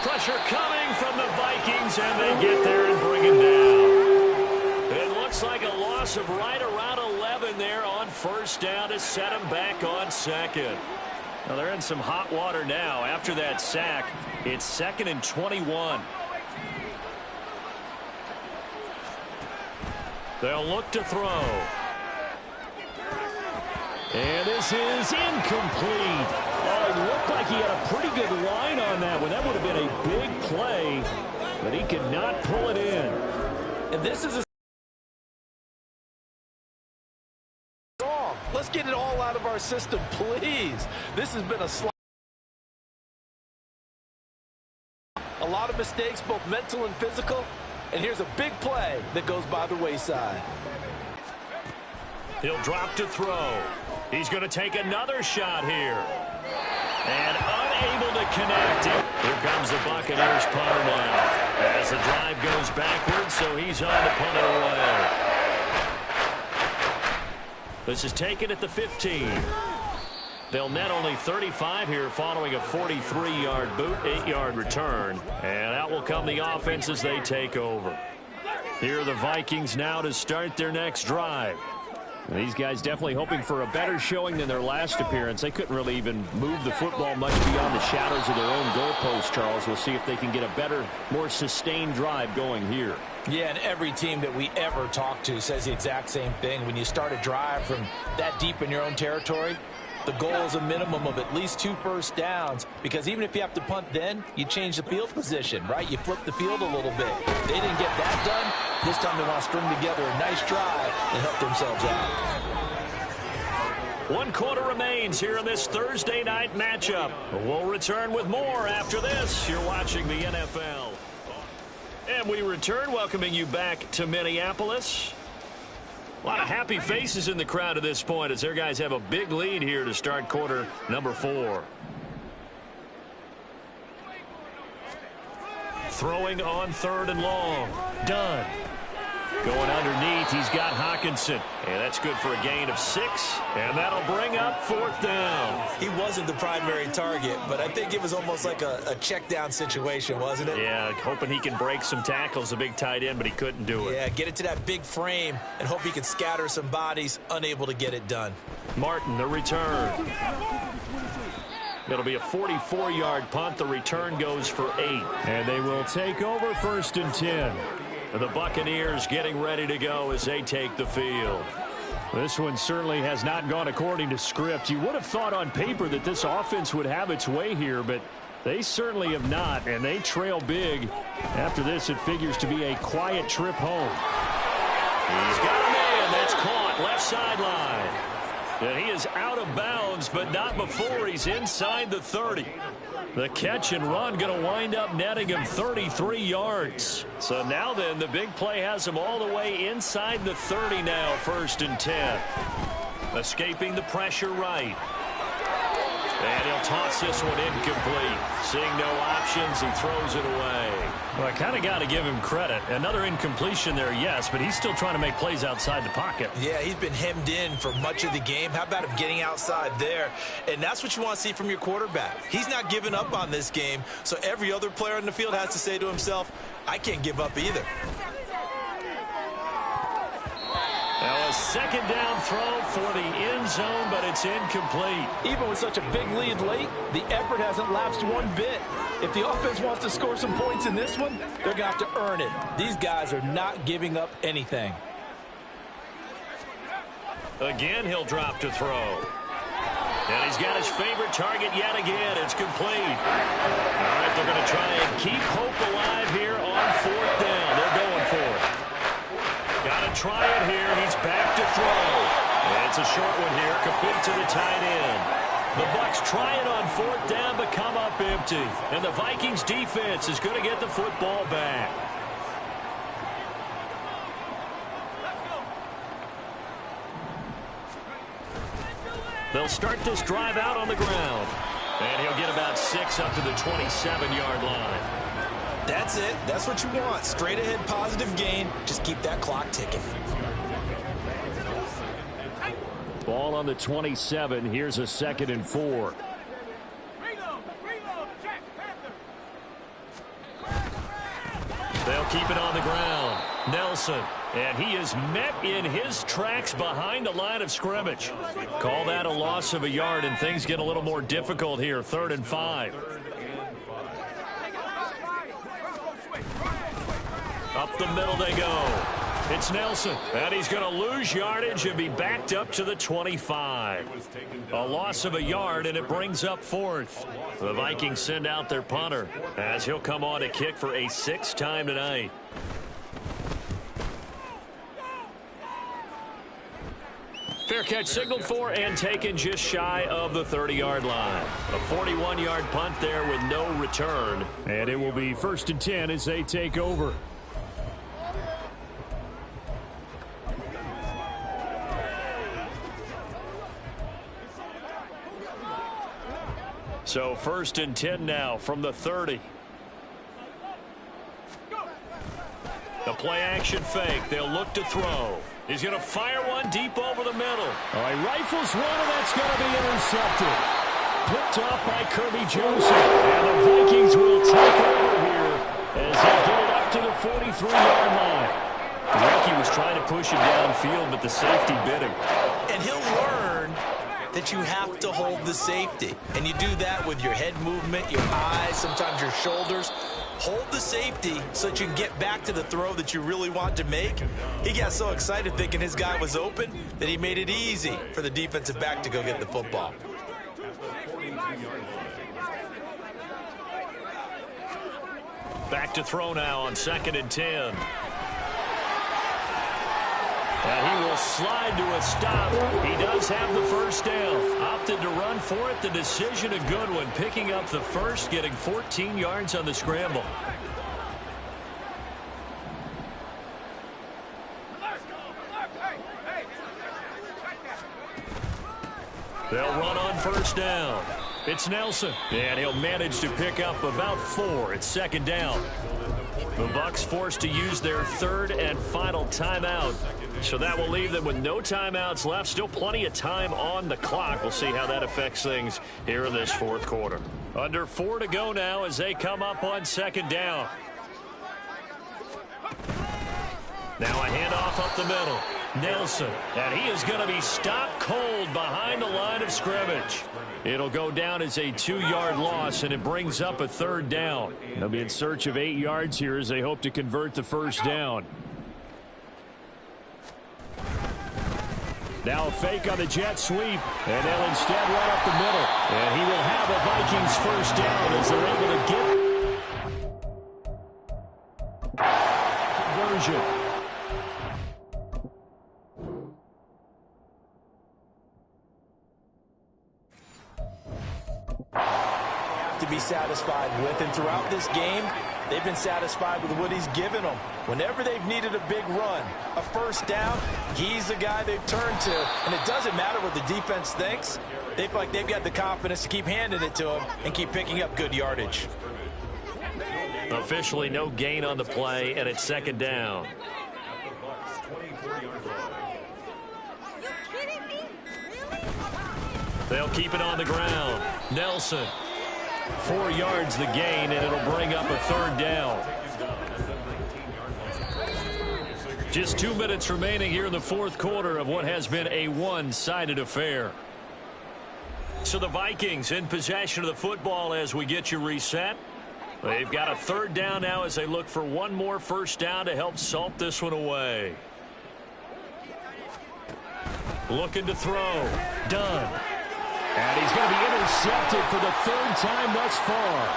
Pressure coming from the Vikings, and they get there and bring him down. It looks like a loss of right around 11 there on first down to set him back on 2nd. Now they're in some hot water now. After that sack, it's 2nd and 21. They'll look to throw. And this is incomplete. Oh, it looked like he had a pretty good line on that one. That would have been a big play, but he could not pull it in. And this is a wrong. Let's get it all out of our system, please. This has been a lot of mistakes, both mental and physical. And here's a big play that goes by the wayside. He'll drop to throw. He's going to take another shot here. And unable to connect. Here comes the Buccaneers punter now. As the drive goes backwards, so he's on to punt it away. This is taken at the 15. They'll net only 35 here following a 43-yard boot, 8-yard return. And out will come the offense as they take over. Here are the Vikings now to start their next drive. And these guys definitely hoping for a better showing than their last appearance. They couldn't really even move the football much beyond the shadows of their own goalpost, Charles. We'll see if they can get a better, more sustained drive going here. Yeah, and every team that we ever talk to says the exact same thing. When you start a drive from that deep in your own territory, the goal is a minimum of at least 2 first downs, because even if you have to punt then, you change the field position, right? You flip the field a little bit. They didn't get that done. This time they want to string together a nice drive and help themselves out. One quarter remains here in this Thursday night matchup. We'll return with more after this. You're watching the NFL. And we return, welcoming you back to Minneapolis. A lot of happy faces in the crowd at this point as their guys have a big lead here to start quarter number 4. Throwing on 3rd and long. Done. Going underneath, he's got Hawkinson. And that's good for a gain of 6. And that'll bring up 4th down. He wasn't the primary target, but I think it was almost like a check down situation, wasn't it? Yeah, hoping he can break some tackles, a big tight end, but he couldn't do it. Yeah, get it to that big frame and hope he can scatter some bodies, unable to get it done. Martin, the return. It'll be a 44-yard punt. The return goes for 8. And they will take over 1st and 10. The Buccaneers getting ready to go as they take the field. This one certainly has not gone according to script. You would have thought on paper that this offense would have its way here, but they certainly have not, and they trail big. After this, it figures to be a quiet trip home. He's got a man. That's caught. Left sideline. And he is out of bounds, but not before he's inside the 30. The catch and run going to wind up netting him 33 yards. So now then, the big play has him all the way inside the 30 now, 1st and 10. Escaping the pressure right. And he'll toss this one incomplete. Seeing no options, he throws it away. Well, I kind of got to give him credit. Another incompletion there, yes, but he's still trying to make plays outside the pocket. Yeah, he's been hemmed in for much of the game. How about him getting outside there? And that's what you want to see from your quarterback. He's not giving up on this game, so every other player on the field has to say to himself, I can't give up either. Now a 2nd down throw for the end zone, but it's incomplete. Even with such a big lead late, the effort hasn't lapsed one bit. If the offense wants to score some points in this one, they're going to have to earn it. These guys are not giving up anything. Again, he'll drop to throw. And he's got his favorite target yet again. It's complete. All right, they're going to try and keep hope alive here on 4th down. They're going for it. Got to try it here. He's back to throw. And it's a short one here, complete to the tight end. The Bucs try it on 4th down, but come up empty. And the Vikings defense is going to get the football back. They'll start this drive out on the ground. And he'll get about 6 up to the 27-yard line. That's it. That's what you want. Straight ahead positive gain. Just keep that clock ticking. Ball on the 27. Here's a 2nd and 4. They'll keep it on the ground. Nelson. And he is met in his tracks behind the line of scrimmage. Call that a loss of a yard, and things get a little more difficult here. 3rd and 5. Up the middle they go. It's Nelson, and he's going to lose yardage and be backed up to the 25. A loss of a yard, and it brings up 4th. The Vikings send out their punter as he'll come on to kick for a 6th time tonight. Fair catch signaled for and taken just shy of the 30-yard line. A 41-yard punt there with no return. And it will be 1st and 10 as they take over. So 1st and 10 now from the 30. The play action fake. They'll look to throw. He's going to fire one deep over the middle. Oh, he rifles one, and that's going to be intercepted. Picked off by Kirby Joseph. And the Vikings will take over here as they get it up to the 43-yard line. The rookie was trying to push him downfield, but the safety bit him. And he'll learn that you have to hold the safety. And you do that with your head movement, your eyes, sometimes your shoulders. Hold the safety so that you can get back to the throw that you really want to make. He got so excited thinking his guy was open that he made it easy for the defensive back to go get the football. Back to throw now on 2nd and 10. And he will slide to a stop. He does have the first down. Opted to run for it. The decision a good one. Picking up the first, getting 14 yards on the scramble. They'll run on first down. It's Nelson, and he'll manage to pick up about 4. It's second down. The Bucs forced to use their third and final timeout. So that will leave them with no timeouts left. Still plenty of time on the clock. We'll see how that affects things here in this fourth quarter. Under 4 to go now as they come up on second down. Now a handoff up the middle. Nelson, and he is going to be stopped cold behind the line of scrimmage. It'll go down as a 2-yard loss, and it brings up a third down. They'll be in search of 8 yards here as they hope to convert the first down. Now a fake on the jet sweep, and they'll instead run up the middle. And he will have a Vikings first down as they're able to get conversion. To be satisfied with, and throughout this game they've been satisfied with what he's given them. Whenever they've needed a big run, a first down, he's the guy they've turned to, and it doesn't matter what the defense thinks. They feel like they've got the confidence to keep handing it to him and keep picking up good yardage. Officially no gain on the play, and it's second down. They'll keep it on the ground. Nelson, 4 yards the gain, and it'll bring up a third down. Just 2 minutes remaining here in the fourth quarter of what has been a one-sided affair. So the Vikings in possession of the football as we get you reset. They've got a third down now as they look for one more first down to help salt this one away. Looking to throw. Done. And he's going to be intercepted for the third time thus far.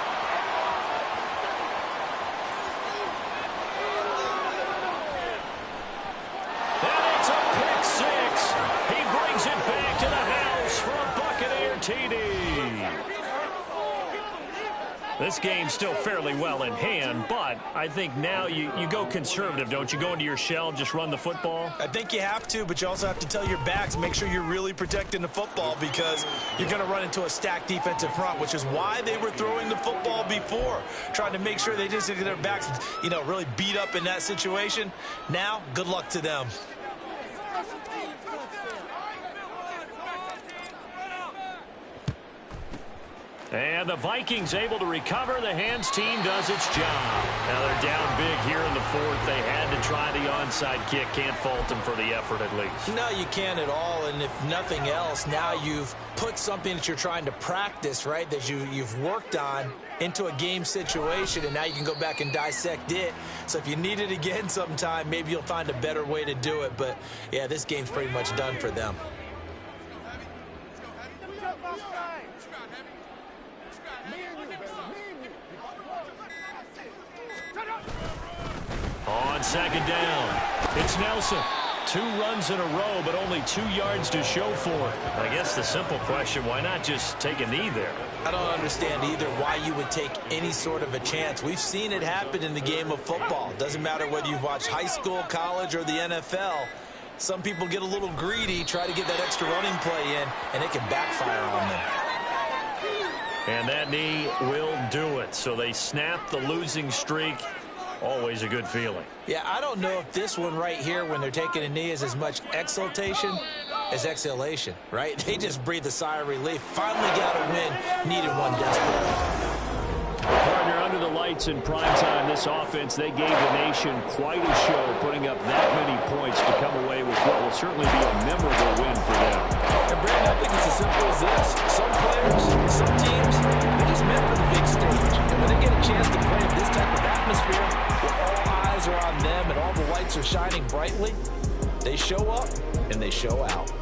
And it's a pick six. He brings it back to the house for a Buccaneer TD. This game's still fairly well in hand, but I think now you go conservative, don't you? Go into your shell, just run the football? I think you have to, but you also have to tell your backs, make sure you're really protecting the football because you're going to run into a stacked defensive front, which is why they were throwing the football before, trying to make sure they just get their backs, really beat up in that situation. Now, good luck to them. And the Vikings able to recover. The hands team does its job. Now they're down big here in the fourth. They had to try the onside kick. Can't fault them for the effort at least. No, you can't at all. And if nothing else, now you've put something that you're trying to practice, right, that you've worked on into a game situation, and now you can go back and dissect it. So if you need it again sometime, maybe you'll find a better way to do it. But, yeah, this game's pretty much done for them. On second down, it's Nelson. 2 runs in a row, but only 2 yards to show for it. I guess the simple question, why not just take a knee there? I don't understand either why you would take any sort of a chance. We've seen it happen in the game of football. Doesn't matter whether you've watched high school, college, or the NFL. Some people get a little greedy, try to get that extra running play in, and it can backfire on them. And that knee will do it. So they snap the losing streak. Always a good feeling. Yeah, I don't know if this one right here, when they're taking a knee, is as much exultation as exhalation, right? They just breathe a sigh of relief. Finally got a win. Needed one desperately. Partner, under the lights in prime time, this offense, they gave the nation quite a show, putting up that many points to come away with what will certainly be a memorable win for them. And Brandon, I think it's as simple as this. Some players, some teams, they're just meant for the big stage. And when they get a chance to play in this type of atmosphere, where all eyes are on them and all the lights are shining brightly, they show up and they show out.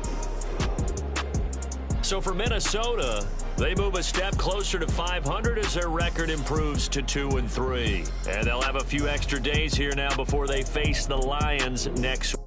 So for Minnesota, they move a step closer to 500 as their record improves to 2-3. And they'll have a few extra days here now before they face the Lions next week.